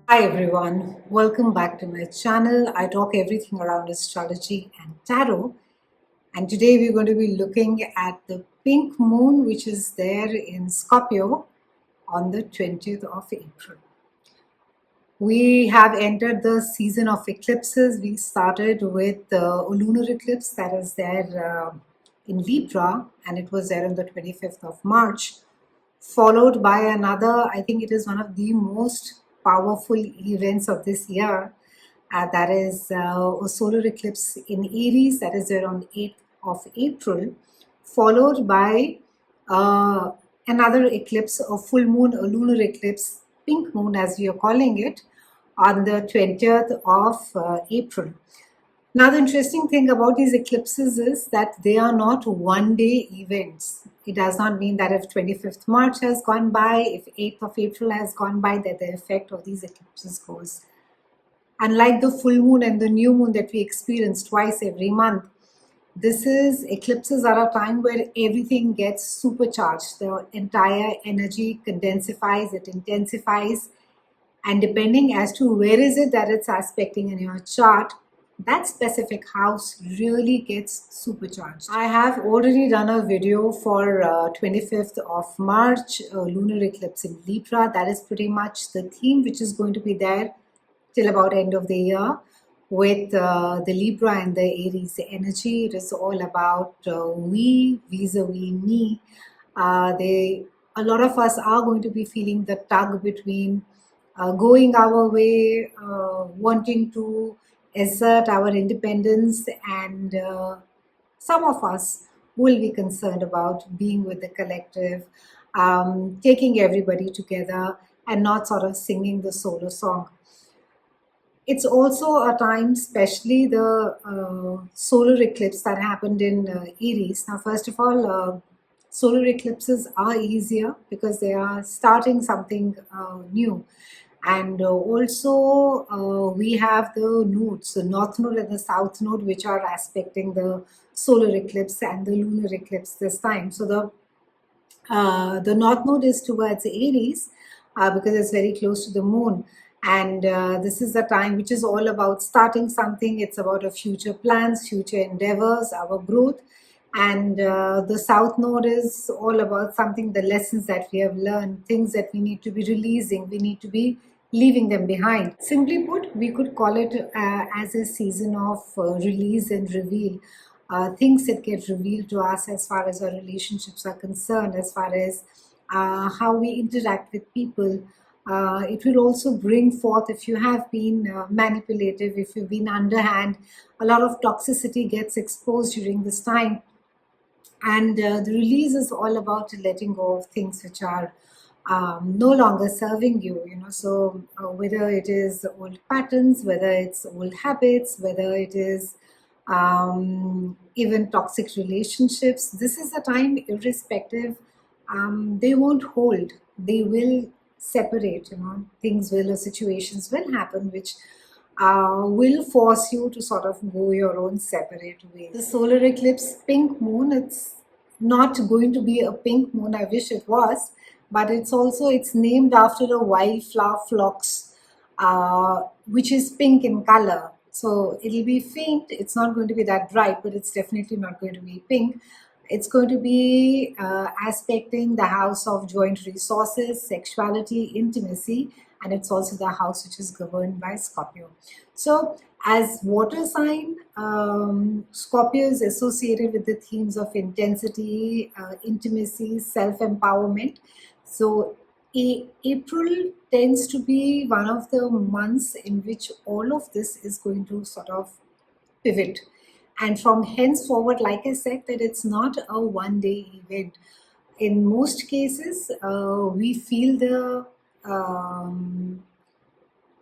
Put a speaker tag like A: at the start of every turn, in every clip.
A: Hi everyone, welcome back to my channel. I talk everything around astrology and tarot, and today we're going to be looking at the pink moon which is there in Scorpio on the 20th of April. We have entered the season of eclipses. We started with the lunar eclipse that is there in Libra, and it was there on the 25th of March, followed by another. I think it is one of the most powerful events of this year. That is a solar eclipse in Aries, that is there on 8th of April, followed by uh, another eclipse, a full moon, a lunar eclipse, pink moon as we are calling it, on the 20th of April. Now, the interesting thing about these eclipses is that they are not one-day events. It does not mean that if 25th March has gone by, if 8th of April has gone by, that the effect of these eclipses goes. Unlike the full moon and the new moon that we experience twice every month, eclipses are a time where everything gets supercharged. The entire energy condensifies, it intensifies, and depending as to where is it that it's aspecting in your chart, that specific house really gets supercharged. I have already done a video for 25th of March, lunar eclipse in Libra. That is pretty much the theme which is going to be there till about end of the year with the Libra and the Aries energy. It is all about we vis-a-vis me. A lot of us are going to be feeling the tug between going our way, wanting to assert our independence, and some of us will be concerned about being with the collective, taking everybody together, and not sort of singing the solo song. It's also a time, especially the solar eclipse that happened in Aries. Now, first of all, solar eclipses are easier because they are starting something new. And also, we have the nodes, the north node and the south node, which are aspecting the solar eclipse and the lunar eclipse this time. So, the north node is towards Aries because it's very close to the moon. And this is the time which is all about starting something. It's about our future plans, future endeavors, our growth. And the south node is all about something, the lessons that we have learned, things that we need to be releasing, we need to be leaving them behind. Simply put, we could call it as a season of release and reveal. Things that get revealed to us as far as our relationships are concerned, as far as how we interact with people. It will also bring forth, if you have been manipulative, if you've been underhand, a lot of toxicity gets exposed during this time. And the release is all about letting go of things which are no longer serving you. So whether it is old patterns, whether it's old habits, whether it is even toxic relationships, this is a time, irrespective, they won't hold, they will separate. Things will, or situations will happen which will force you to sort of go your own separate way. The solar eclipse pink moon, it's not going to be a pink moon, I wish it was, but it's named after a wildflower phlox, which is pink in color. So it'll be faint, it's not going to be that bright, but it's definitely not going to be pink. It's going to be aspecting the house of joint resources, sexuality, intimacy, and it's also the house which is governed by Scorpio. So, as water sign, Scorpio is associated with the themes of intensity, intimacy, self empowerment. So, April tends to be one of the months in which all of this is going to sort of pivot. And from henceforward, like I said, that it's not a one day event. In most cases,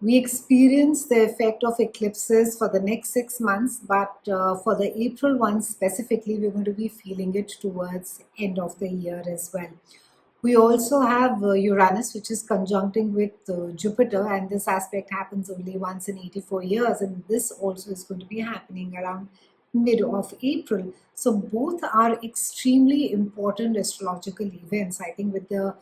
A: we experience the effect of eclipses for the next 6 months, but for the April one specifically, we're going to be feeling it towards end of the year as well. We also have Uranus, which is conjuncting with Jupiter, and this aspect happens only once in 84 years, and this also is going to be happening around mid of April. So both are extremely important astrological events. I think with the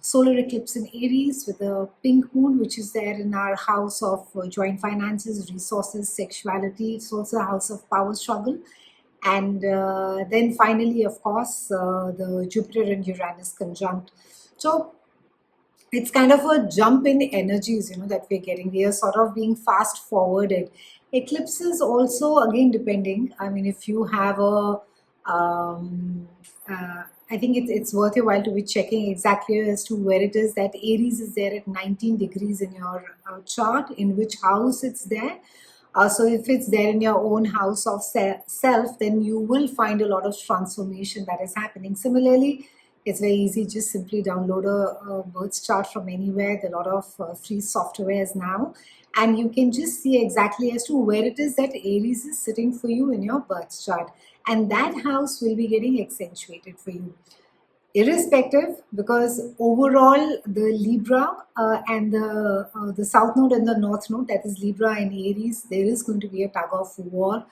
A: solar eclipse in Aries with a pink moon, which is there in our house of joint finances, resources, sexuality. It's also a house of power struggle. And then finally, of course, the Jupiter and Uranus conjunct. So it's kind of a jump in energies, that we're getting. We are sort of being fast forwarded. Eclipses also, again, depending. I mean, if you have um, I think it's worth your while to be checking exactly as to where it is that Aries is there at 19 degrees in your chart, in which house it's there. So if it's there in your own house of self, then you will find a lot of transformation that is happening. Similarly, it's very easy. Just simply download a birth chart from anywhere. There are a lot of free softwares now. And you can just see exactly as to where it is that Aries is sitting for you in your birth chart. And that house will be getting accentuated for you. Irrespective, because overall the Libra and the South Node and the North Node, that is Libra and Aries, there is going to be a tug of war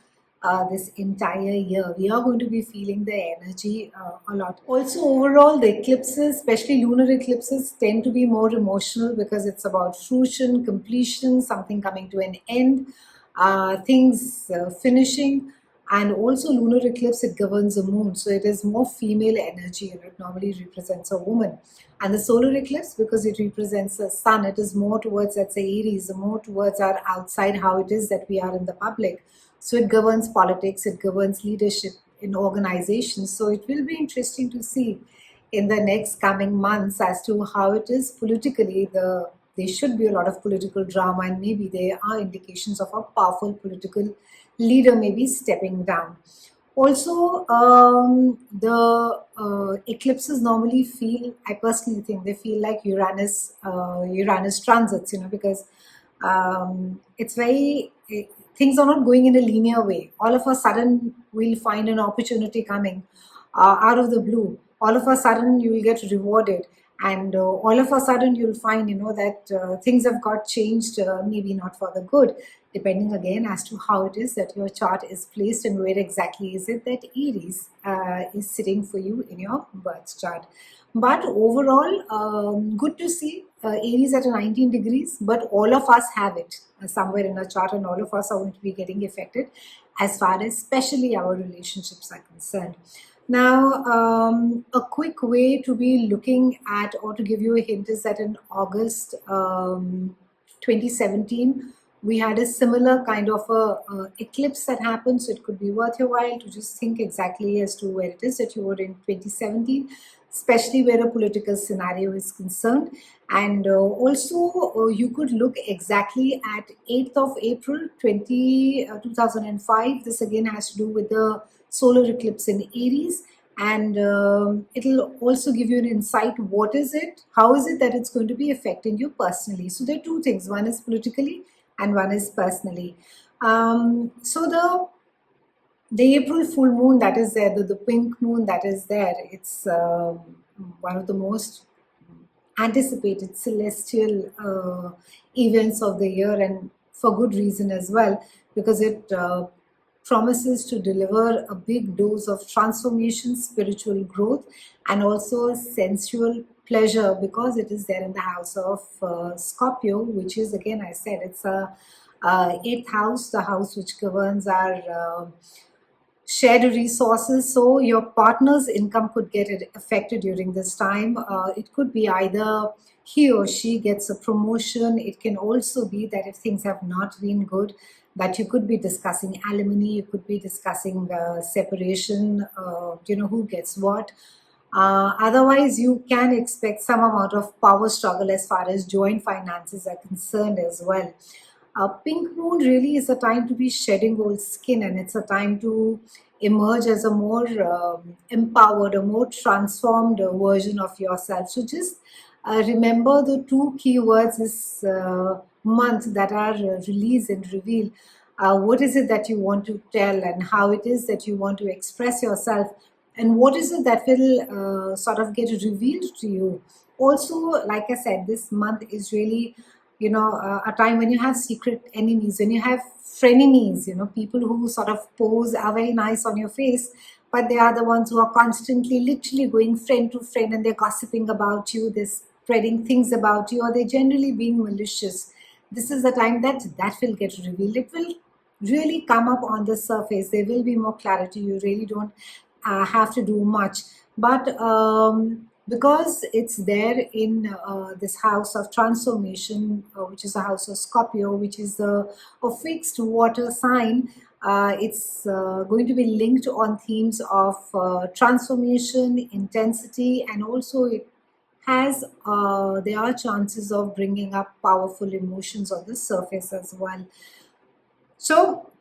A: this entire year. We are going to be feeling the energy a lot. Also, overall, the eclipses, especially lunar eclipses, tend to be more emotional because it's about fruition, completion, something coming to an end, things finishing. And also lunar eclipse, it governs the moon, so it is more female energy, and it normally represents a woman. And the solar eclipse, because it represents the sun, it is more towards, let's say, Aries, more towards our outside, how it is that we are in the public. So it governs politics, it governs leadership in organizations. So it will be interesting to see in the next coming months as to how it is politically. There should be a lot of political drama, and maybe there are indications of a powerful political leader maybe stepping down. Also, the eclipses normally feel, I personally think, they feel like Uranus transits, because it's very, things are not going in a linear way. All of a sudden, we'll find an opportunity coming out of the blue. All of a sudden, you will get rewarded. And all of a sudden, you'll find, that things have got changed, maybe not for the good, depending again as to how it is that your chart is placed and where exactly is it that Aries is sitting for you in your birth chart. But overall, good to see Aries at a 19 degrees, but all of us have it somewhere in our chart, and all of us are going to be getting affected as far as especially our relationships are concerned. Now, a quick way to be looking at, or to give you a hint, is that in August 2017, we had a similar kind of a eclipse that happened. So it could be worth your while to just think exactly as to where it is that you were in 2017, especially where a political scenario is concerned. And also, you could look exactly at 8th of April 2005. This again has to do with the solar eclipse in Aries. And it'll also give you an insight. What is it? How is it that it's going to be affecting you personally? So there are two things. One is politically and one is personally. So the April full moon that is there, the pink moon that is there, it's one of the most anticipated celestial events of the year, and for good reason as well, because it promises to deliver a big dose of transformation, spiritual growth, and also sensual pleasure, because it is there in the house of Scorpio, which is, again, I said, it's a eighth house, the house which governs our shared resources. So your partner's income could get affected during this time. It could be either he or she gets a promotion. It can also be that if things have not been good, that you could be discussing alimony, you could be discussing separation, who gets what. Otherwise, you can expect some amount of power struggle as far as joint finances are concerned as well. Pink moon really is a time to be shedding old skin, and it's a time to emerge as a more empowered, a more transformed version of yourself. So just remember the two keywords this month that are released and revealed. What is it that you want to tell, and how it is that you want to express yourself, and what is it that will sort of get revealed to you. Also, like I said, this month is really a time when you have secret enemies, when you have frenemies, people who sort of pose are very nice on your face, but they are the ones who are constantly literally going friend to friend, and they're gossiping about you, they're spreading things about you, or they're generally being malicious. This is the time that will get revealed. It will really come up on the surface. There will be more clarity. You really don't have to do much. But because it's there in this house of transformation, which is the house of Scorpio, which is a fixed water sign, it's going to be linked on themes of transformation, intensity, and also it has there are chances of bringing up powerful emotions on the surface as well. So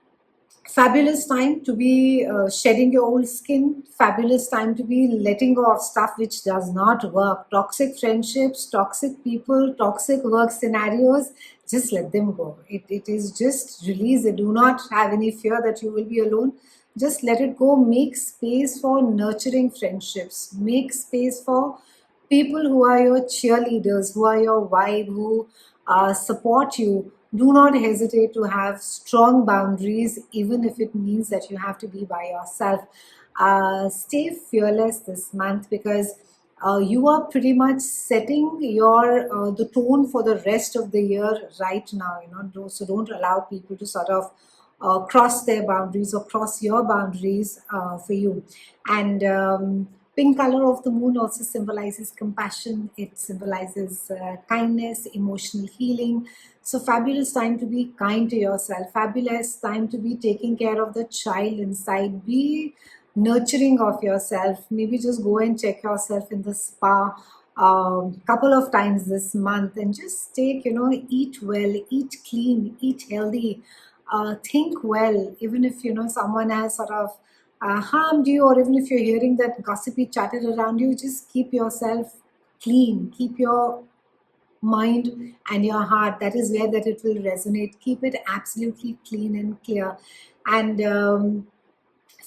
A: fabulous time to be shedding your old skin, fabulous time to be letting go of stuff which does not work, toxic friendships, toxic people, toxic work scenarios. Just let them go. It is just release it. Do not have any fear that you will be alone. Just let it go. Make space for nurturing friendships, make space for people who are your cheerleaders, who are your vibe, who support you. Do not hesitate to have strong boundaries, even if it means that you have to be by yourself. Stay fearless this month, because you are pretty much setting your the tone for the rest of the year right now. So don't allow people to sort of cross their boundaries or cross your boundaries for you. And pink color of the moon also symbolizes compassion. It symbolizes kindness, emotional healing. So fabulous time to be kind to yourself. Fabulous time to be taking care of the child inside. Be nurturing of yourself. Maybe just go and check yourself in the spa couple of times this month, and just take, eat well, eat clean, eat healthy, think well. Even if someone has sort of harmed you, or even if you're hearing that gossipy chatter around you, just keep yourself clean, keep your mind and your heart. That is where that it will resonate. Keep it absolutely clean and clear. And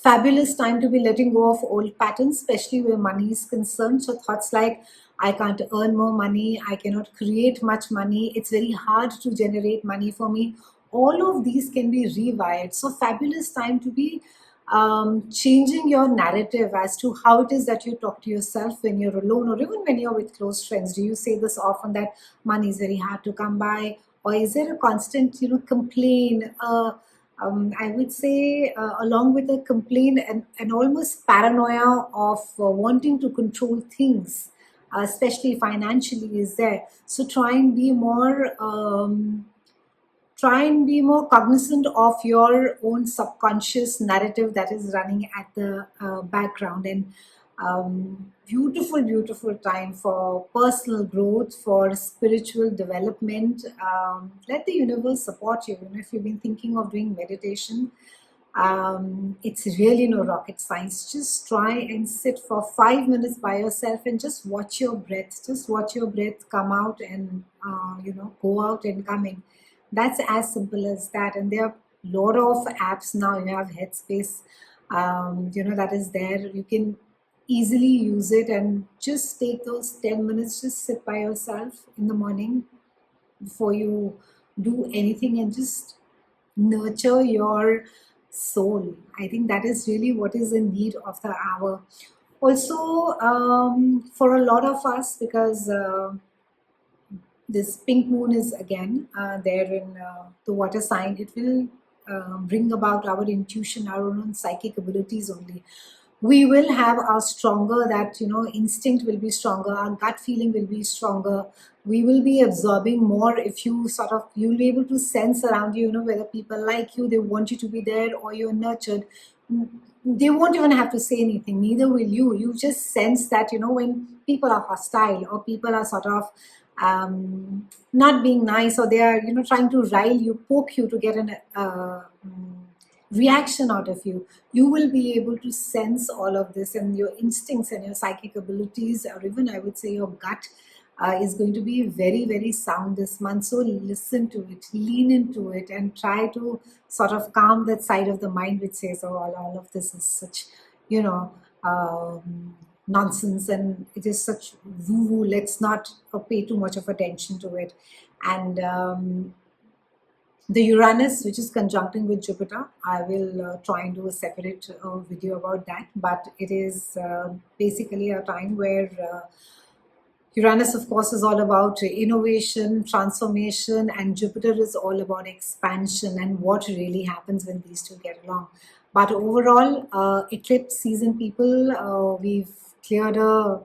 A: fabulous time to be letting go of old patterns, especially where money is concerned. So thoughts like, I can't earn more money, I cannot create much money, it's very hard to generate money for me, all of these can be rewired. So fabulous time to be changing your narrative as to how it is that you talk to yourself when you're alone, or even when you're with close friends. Do you say this often, that money is very hard to come by? Or is there a constant complaint, I would say, along with a complaint and almost paranoia of wanting to control things, especially financially, is there. So try and be more cognizant of your own subconscious narrative that is running at the background. And beautiful time for personal growth, for spiritual development. Let the universe support you. If you've been thinking of doing meditation, it's really no rocket science. Just try and sit for 5 minutes by yourself and just watch your breath. Just watch your breath come out and go out and come in. That's as simple as that. And there are a lot of apps now. You have Headspace, that is there. You can easily use it, and just take those 10 minutes. Just sit by yourself in the morning before you do anything, and just nurture your soul. I think that is really what is in need of the hour. Also, for a lot of us, because this pink moon is again there in the water sign, it will bring about our intuition, our own psychic abilities only. We will have our stronger, that instinct will be stronger, our gut feeling will be stronger. We will be absorbing more. If you you'll be able to sense around you, whether people like you, they want you to be there, or you're nurtured. They won't even have to say anything, neither will you just sense that, when people are hostile, or people are sort of not being nice, or they are trying to rile you, poke you to get an reaction out of you. You will be able to sense all of this, and your instincts and your psychic abilities, or even I would say your gut, is going to be very, very sound this month. So listen to it, lean into it, and try to sort of calm that side of the mind which says, oh, all of this is such nonsense, and it is such woo woo, let's not pay too much of attention to it. And the Uranus, which is conjuncting with Jupiter. I will try and do a separate video about that, but it is basically a time where Uranus, of course, is all about innovation, transformation, and Jupiter is all about expansion and what really happens when these two get along. But overall, eclipse season people, we've cleared a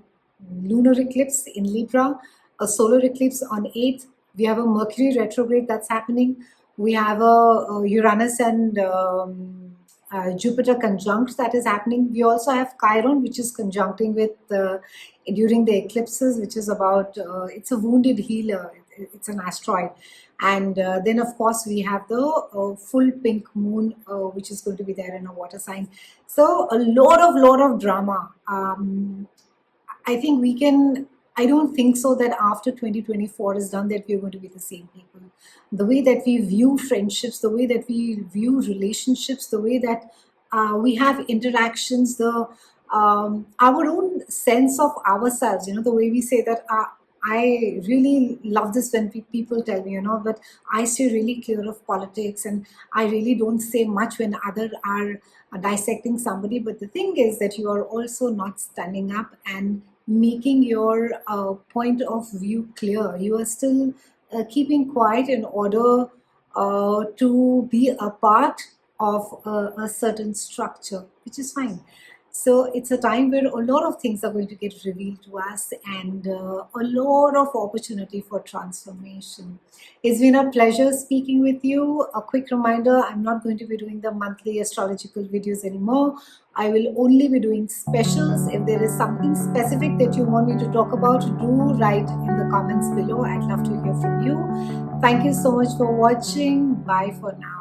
A: lunar eclipse in Libra, a solar eclipse on 8th. We have a Mercury retrograde that's happening. We have a Uranus and Jupiter conjunct that is happening. We also have Chiron, which is conjuncting with during the eclipses, which is about it's a wounded healer. It's an asteroid, and then of course we have the full pink moon, which is going to be there in a water sign. So a lot of drama. I think we can. I don't think so that after 2024 is done that we're going to be the same people. The way that we view friendships, the way that we view relationships, the way that we have interactions, the our own sense of ourselves, the way we say that I really love this when people tell me, but I stay really clear of politics and I really don't say much when others are dissecting somebody. But the thing is that you are also not standing up and making your point of view clear. You are still keeping quiet in order to be a part of a certain structure, which is fine. So it's a time where a lot of things are going to get revealed to us and a lot of opportunity for transformation. It's been a pleasure speaking with you. A quick reminder, I'm not going to be doing the monthly astrological videos anymore. I will only be doing specials. If there is something specific that you want me to talk about, do write in the comments below. I'd love to hear from you. Thank you so much for watching. Bye for now.